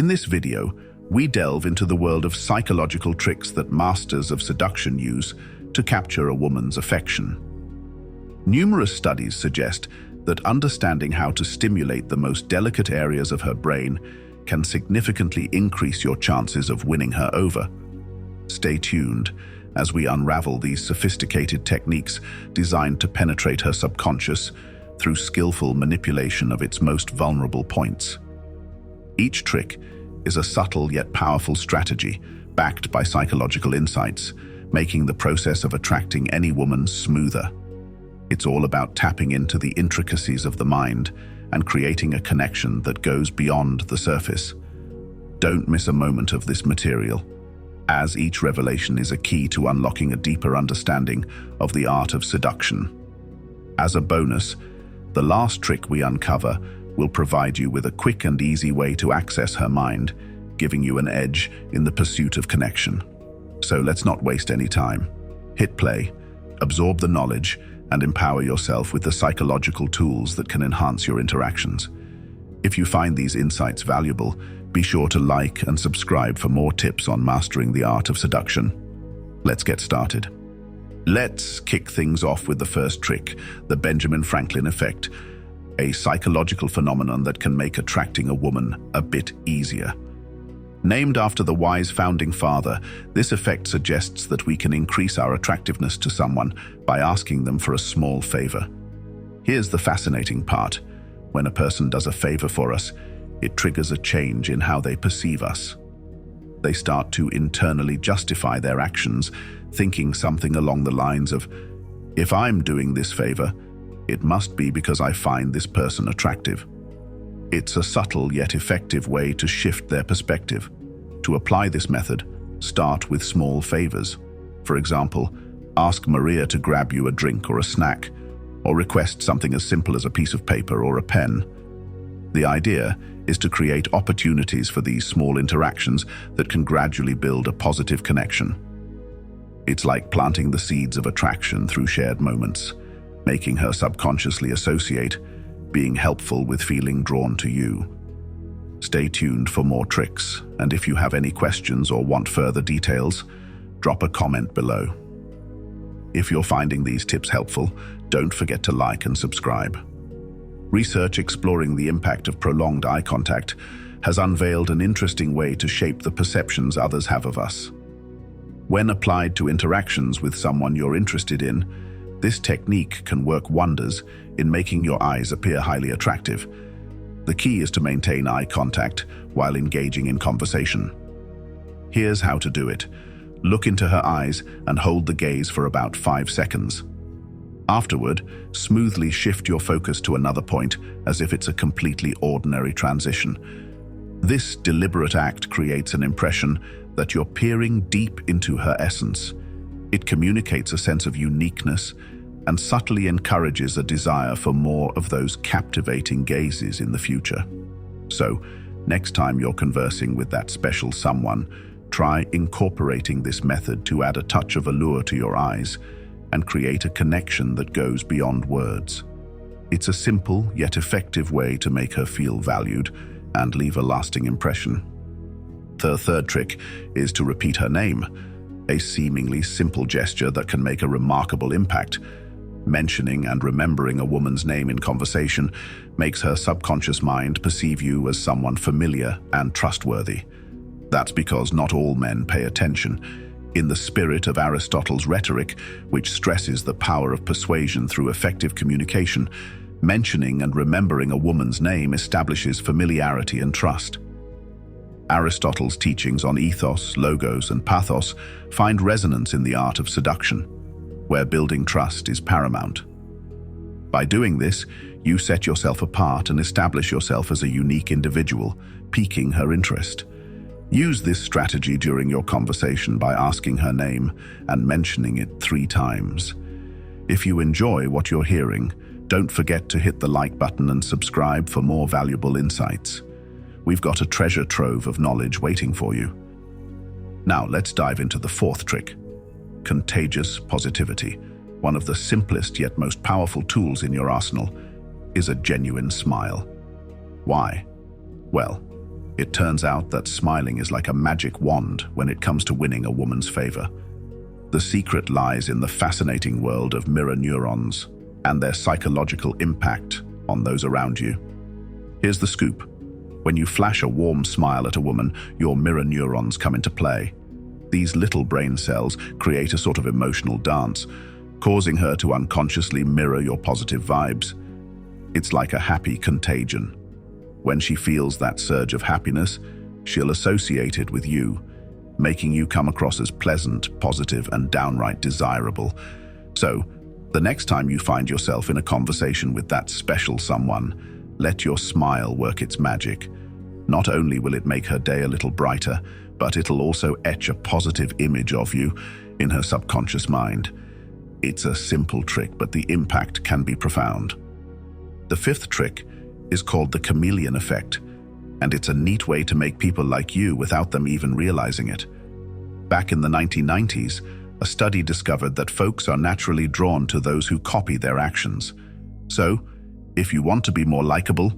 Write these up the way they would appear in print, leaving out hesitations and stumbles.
In this video, we delve into the world of psychological tricks that masters of seduction use to capture a woman's affection. Numerous studies suggest that understanding how to stimulate the most delicate areas of her brain can significantly increase your chances of winning her over. Stay tuned as we unravel these sophisticated techniques designed to penetrate her subconscious through skillful manipulation of its most vulnerable points. Each trick is a subtle yet powerful strategy backed by psychological insights, making the process of attracting any woman smoother. It's all about tapping into the intricacies of the mind and creating a connection that goes beyond the surface. Don't miss a moment of this material, as each revelation is a key to unlocking a deeper understanding of the art of seduction. As a bonus, the last trick we uncover will provide you with a quick and easy way to access her mind, giving you an edge in the pursuit of connection. So let's not waste any time. Hit play, absorb the knowledge, and empower yourself with the psychological tools that can enhance your interactions. If you find these insights valuable, be sure to like and subscribe for more tips on mastering the art of seduction. Let's get started. Let's kick things off with the first trick, the Benjamin Franklin effect, a psychological phenomenon that can make attracting a woman a bit easier. Named after the wise founding father, this effect suggests that we can increase our attractiveness to someone by asking them for a small favor. Here's the fascinating part. When a person does a favor for us, it triggers a change in how they perceive us. They start to internally justify their actions, thinking something along the lines of, "If I'm doing this favor, it must be because I find this person attractive." It's a subtle yet effective way to shift their perspective. To apply this method, start with small favors. For example, ask Maria to grab you a drink or a snack, or request something as simple as a piece of paper or a pen. The idea is to create opportunities for these small interactions that can gradually build a positive connection. It's like planting the seeds of attraction through shared moments, making her subconsciously associate being helpful with feeling drawn to you. Stay tuned for more tricks, and if you have any questions or want further details, drop a comment below. If you're finding these tips helpful, don't forget to like and subscribe. Research exploring the impact of prolonged eye contact has unveiled an interesting way to shape the perceptions others have of us. When applied to interactions with someone you're interested in, this technique can work wonders in making your eyes appear highly attractive. The key is to maintain eye contact while engaging in conversation. Here's how to do it. Look into her eyes and hold the gaze for about 5 seconds. Afterward, smoothly shift your focus to another point as if it's a completely ordinary transition. This deliberate act creates an impression that you're peering deep into her essence. It communicates a sense of uniqueness and subtly encourages a desire for more of those captivating gazes in the future. So, next time you're conversing with that special someone, try incorporating this method to add a touch of allure to your eyes and create a connection that goes beyond words. It's a simple yet effective way to make her feel valued and leave a lasting impression. The third trick is to repeat her name, a seemingly simple gesture that can make a remarkable impact. Mentioning and remembering a woman's name in conversation makes her subconscious mind perceive you as someone familiar and trustworthy. That's because not all men pay attention. In the spirit of Aristotle's rhetoric, which stresses the power of persuasion through effective communication, mentioning and remembering a woman's name establishes familiarity and trust. Aristotle's teachings on ethos, logos, and pathos find resonance in the art of seduction, where building trust is paramount. By doing this, you set yourself apart and establish yourself as a unique individual, piquing her interest. Use this strategy during your conversation by asking her name and mentioning it 3 times. If you enjoy what you're hearing, don't forget to hit the like button and subscribe for more valuable insights. We've got a treasure trove of knowledge waiting for you. Now let's dive into the fourth trick, Contagious Positivity. One of the simplest yet most powerful tools in your arsenal is a genuine smile. Why? Well, It turns out that smiling is like a magic wand when it comes to winning a woman's favor. The secret lies in the fascinating world of mirror neurons and their psychological impact on those around you. Here's the scoop. When you flash a warm smile at a woman, your mirror neurons come into play. These little brain cells create a sort of emotional dance, causing her to unconsciously mirror your positive vibes. It's like a happy contagion. When she feels that surge of happiness, she'll associate it with you, making you come across as pleasant, positive, and downright desirable. So, the next time you find yourself in a conversation with that special someone, let your smile work its magic. Not only will it make her day a little brighter, but it'll also etch a positive image of you in her subconscious mind. It's a simple trick, but the impact can be profound. The fifth trick is called the Chameleon Effect, and it's a neat way to make people like you without them even realizing it. Back in the 1990s, a study discovered that folks are naturally drawn to those who copy their actions. So, if you want to be more likable,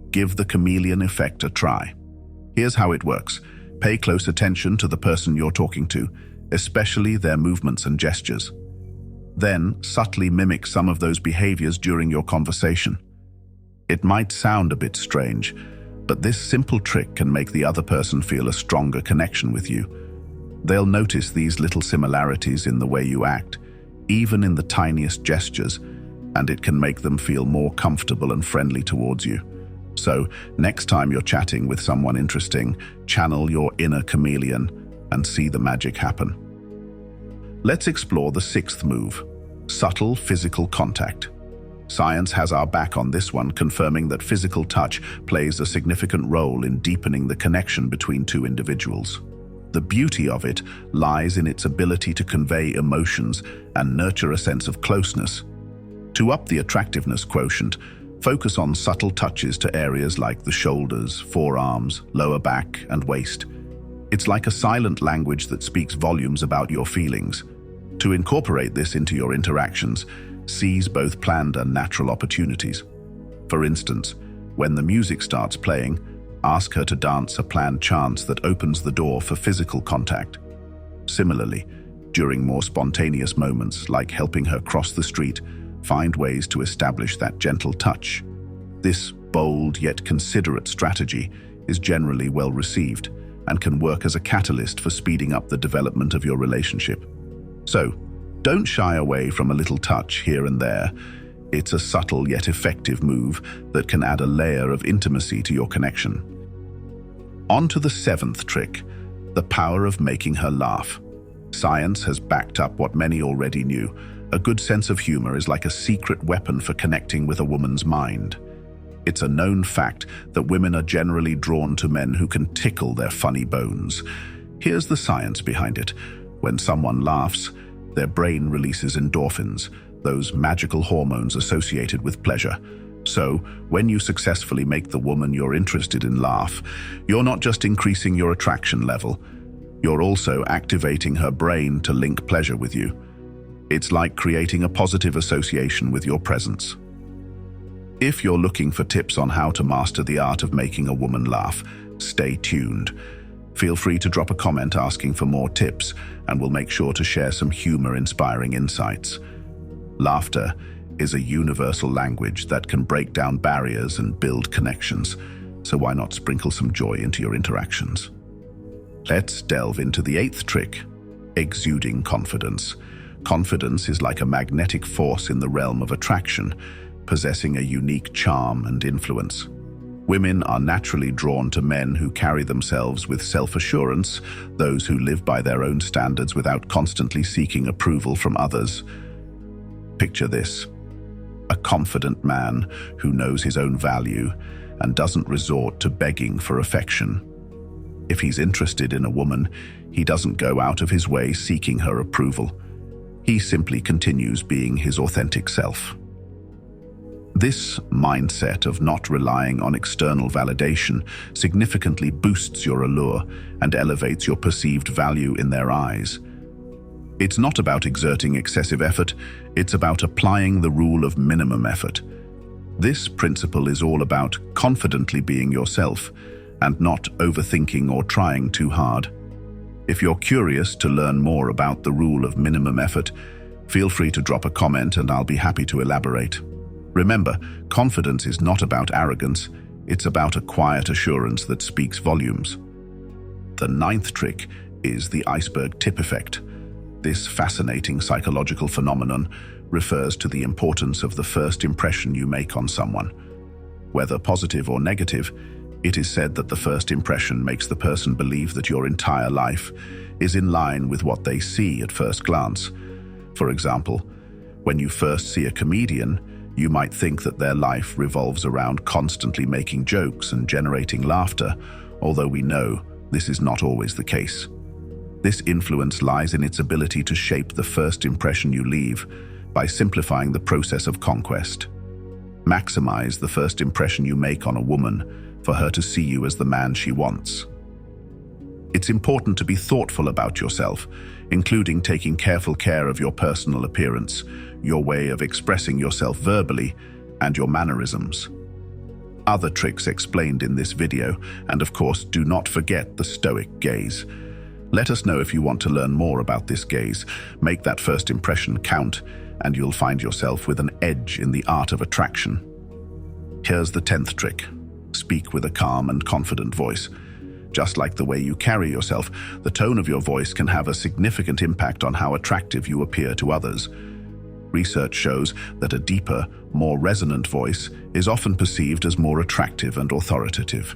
give the Chameleon Effect a try. Here's how it works. Pay close attention to the person you're talking to, especially their movements and gestures. Then, subtly mimic some of those behaviors during your conversation. It might sound a bit strange, but this simple trick can make the other person feel a stronger connection with you. They'll notice these little similarities in the way you act, even in the tiniest gestures, and it can make them feel more comfortable and friendly towards you. So, next time you're chatting with someone interesting, channel your inner chameleon and see the magic happen. Let's explore the sixth move, subtle physical contact. Science has our back on this one, confirming that physical touch plays a significant role in deepening the connection between two individuals. The beauty of it lies in its ability to convey emotions and nurture a sense of closeness. To up the attractiveness quotient, focus on subtle touches to areas like the shoulders, forearms, lower back, and waist. It's like a silent language that speaks volumes about your feelings. To incorporate this into your interactions, seize both planned and natural opportunities. For instance, when the music starts playing, ask her to dance a planned chant that opens the door for physical contact. Similarly, during more spontaneous moments like helping her cross the street, find ways to establish that gentle touch. This bold yet considerate strategy is generally well received and can work as a catalyst for speeding up the development of your relationship. So, don't shy away from a little touch here and there. It's a subtle yet effective move that can add a layer of intimacy to your connection. On to the seventh trick, the power of making her laugh. Science has backed up what many already knew. A good sense of humor is like a secret weapon for connecting with a woman's mind. It's a known fact that women are generally drawn to men who can tickle their funny bones. Here's the science behind it. When someone laughs, their brain releases endorphins, those magical hormones associated with pleasure. So, when you successfully make the woman you're interested in laugh, you're not just increasing your attraction level, you're also activating her brain to link pleasure with you. It's like creating a positive association with your presence. If you're looking for tips on how to master the art of making a woman laugh, stay tuned. Feel free to drop a comment asking for more tips, and we'll make sure to share some humor-inspiring insights. Laughter is a universal language that can break down barriers and build connections, so why not sprinkle some joy into your interactions? Let's delve into the eighth trick, exuding confidence. Confidence is like a magnetic force in the realm of attraction, possessing a unique charm and influence. Women are naturally drawn to men who carry themselves with self-assurance, those who live by their own standards without constantly seeking approval from others. Picture this: a confident man who knows his own value and doesn't resort to begging for affection. If he's interested in a woman, he doesn't go out of his way seeking her approval. He simply continues being his authentic self. This mindset of not relying on external validation significantly boosts your allure and elevates your perceived value in their eyes. It's not about exerting excessive effort, it's about applying the rule of minimum effort. This principle is all about confidently being yourself, and not overthinking or trying too hard. If you're curious to learn more about the rule of minimum effort, feel free to drop a comment and I'll be happy to elaborate. Remember, confidence is not about arrogance, it's about a quiet assurance that speaks volumes. The 9th trick is the Iceberg Tip Effect. This fascinating psychological phenomenon refers to the importance of the first impression you make on someone. Whether positive or negative, it is said that the first impression makes the person believe that your entire life is in line with what they see at first glance. For example, when you first see a comedian, you might think that their life revolves around constantly making jokes and generating laughter, although we know this is not always the case. This influence lies in its ability to shape the first impression you leave by simplifying the process of conquest. Maximize the first impression you make on a woman for her to see you as the man she wants. It's important to be thoughtful about yourself, including taking careful care of your personal appearance, your way of expressing yourself verbally, and your mannerisms. Other tricks explained in this video, and of course, do not forget the Stoic gaze. Let us know if you want to learn more about this gaze. Make that first impression count, and you'll find yourself with an edge in the art of attraction. Here's the 10th trick. Speak with a calm and confident voice. Just like the way you carry yourself, the tone of your voice can have a significant impact on how attractive you appear to others. Research shows that a deeper, more resonant voice is often perceived as more attractive and authoritative.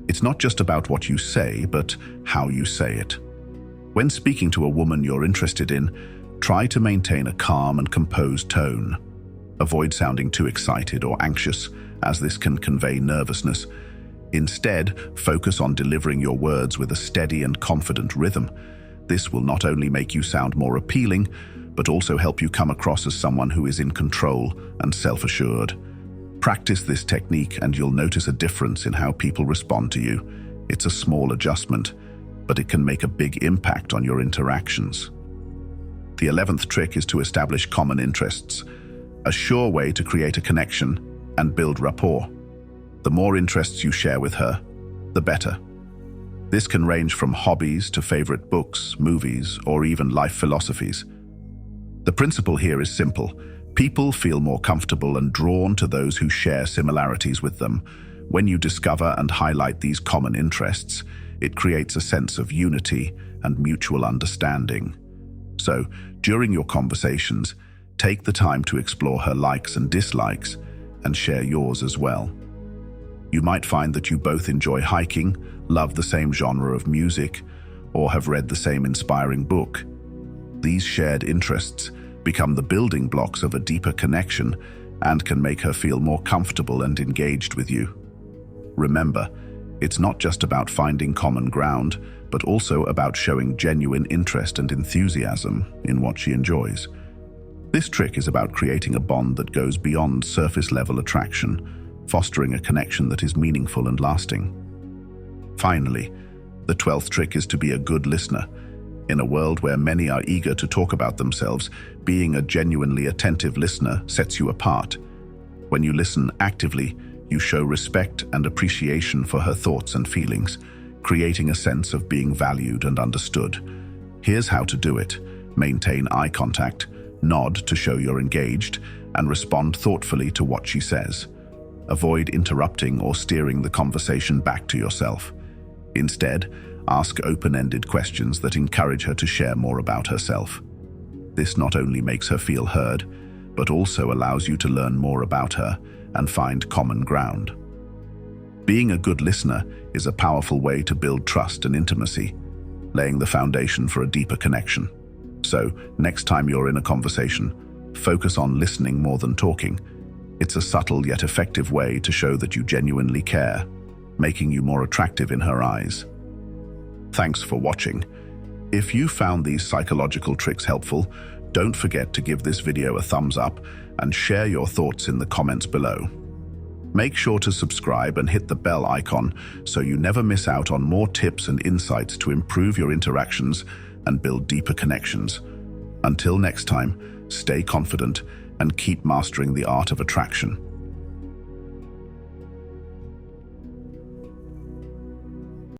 It's not just about what you say, but how you say it. When speaking to a woman you're interested in, try to maintain a calm and composed tone. Avoid sounding too excited or anxious, as this can convey nervousness. Instead, focus on delivering your words with a steady and confident rhythm. This will not only make you sound more appealing, but also help you come across as someone who is in control and self-assured. Practice this technique and you'll notice a difference in how people respond to you. It's a small adjustment, but it can make a big impact on your interactions. The 11th trick is to establish common interests, a sure way to create a connection and build rapport. The more interests you share with her, the better. This can range from hobbies to favorite books, movies, or even life philosophies. The principle here is simple. People feel more comfortable and drawn to those who share similarities with them. When you discover and highlight these common interests, it creates a sense of unity and mutual understanding. So, during your conversations, take the time to explore her likes and dislikes and share yours as well. You might find that you both enjoy hiking, love the same genre of music, or have read the same inspiring book. These shared interests become the building blocks of a deeper connection and can make her feel more comfortable and engaged with you. Remember, it's not just about finding common ground, but also about showing genuine interest and enthusiasm in what she enjoys. This trick is about creating a bond that goes beyond surface-level attraction, fostering a connection that is meaningful and lasting. Finally, the 12th trick is to be a good listener. In a world where many are eager to talk about themselves, being a genuinely attentive listener sets you apart. When you listen actively, you show respect and appreciation for her thoughts and feelings, creating a sense of being valued and understood. Here's how to do it. Maintain eye contact, nod to show you're engaged, and respond thoughtfully to what she says. Avoid interrupting or steering the conversation back to yourself. Instead, ask open-ended questions that encourage her to share more about herself. This not only makes her feel heard, but also allows you to learn more about her and find common ground. Being a good listener is a powerful way to build trust and intimacy, laying the foundation for a deeper connection. So, next time you're in a conversation, focus on listening more than talking. It's a subtle yet effective way to show that you genuinely care, making you more attractive in her eyes. Thanks for watching. If you found these psychological tricks helpful, don't forget to give this video a thumbs up and share your thoughts in the comments below. Make sure to subscribe and hit the bell icon so you never miss out on more tips and insights to improve your interactions and build deeper connections. Until next time, stay confident and keep mastering the art of attraction.